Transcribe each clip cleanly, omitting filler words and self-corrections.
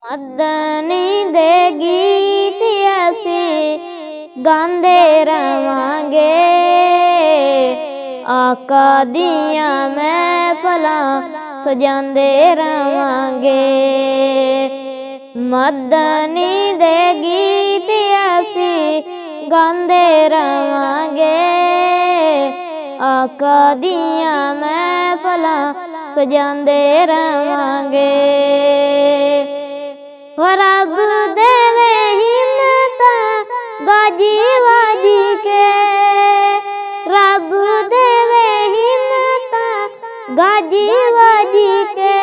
मदनी दे गीत असी गांदे रवांगे, आका दिया महफिलां सजांदे रवांगे। मदनी दे गीत असी गांदे रवांगे, आका दिया महफिलां सजांदे रवांगे। रब देवे हिम्मत गाजी वाजी के, रब देवे हिम्मत गाजी वाजी के,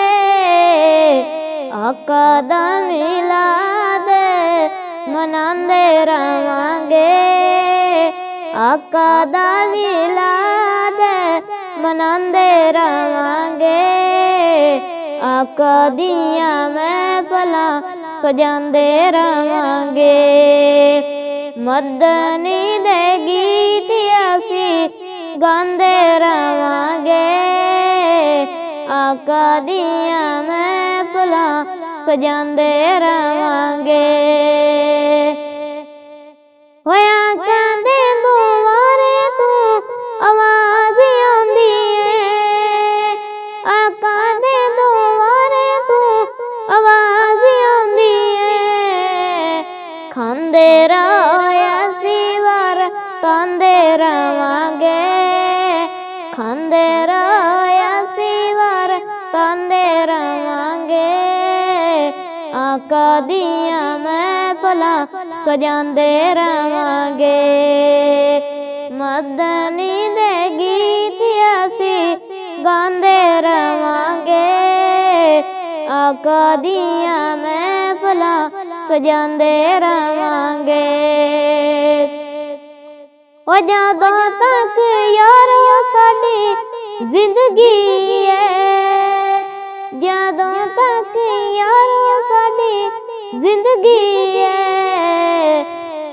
आका दा मिलाद मनांदे रवांगे, आका दा मिलाद मनांदे रवांगे। आका दिया महफिलां सजांदे रवांगे। मदनी दे गीत असी गांदे रवांगे, आका दिया महफिलां सजांदे रवांगे। होया कहंदे दुआरे तू आवाज़ आउंदी है, आका दे दुआरे तू आवाज़ आउंदी है। खांदे रहोया सीवार तांदे रवांगे, खांदे रहोया सीवार तांदे रवांगे। आका दिया महफिलां सजांदे रवांगे। मदनी दे गीत असी गांदे रवांगे, आका दिया महफिलां सजांदे रवांगे। ओ जदों तक यारो साडी जिंदगी है, जदों तक यारो साडी जिंदगी है।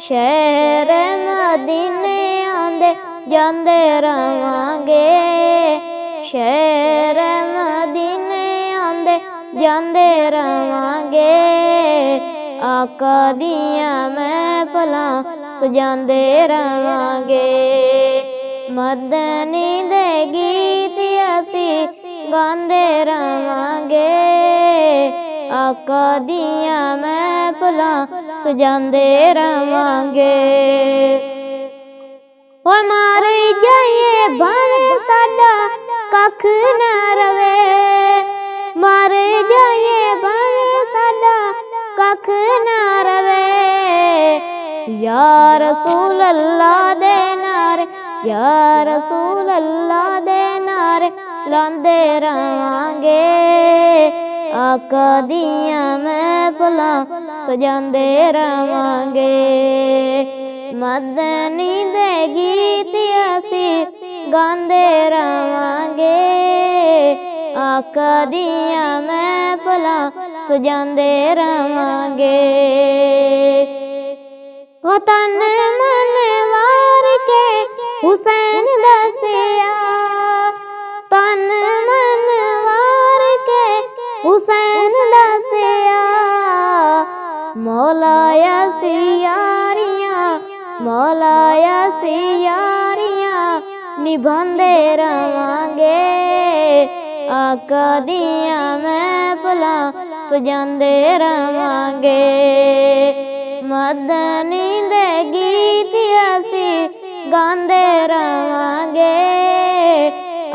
शहर मदीने आंदे जांदे रवांगे, शहर मदीने आंदे जांदे रवांगे। आका दिया महफिलां सजांदे रवांगे। मदनी दे गीत असी गांदे रवांगे, आका दिया महफिलां सजांदे रवांगे। ओ मार जाइए भावें साडा कख ना रवे, मार जाइए भावें साडा कख ना रवे। या रसूल अल्लाह दे नारे, या रसूल अल्लाह दे नारे लांदे रवांगे। आका दिया महफिलां सजांदे रवांगे। मदनी दे गीत असी गांदे रवांगे, आका दिया महफिलां सजांदे रवांगे। ओ तन मन वार के हुसैन दसिया, तन मन वार के हुसैन दसिया। मौलाया सियारियां, मौलाया सियारियां निभांदे रवांगे। आका दिया महफिलां सजांदे रवांगे। मदनी दे गीत असी गांदे रवांगे,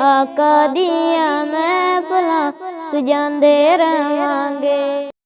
आका दिया महफिलां सजांदे रवांगे।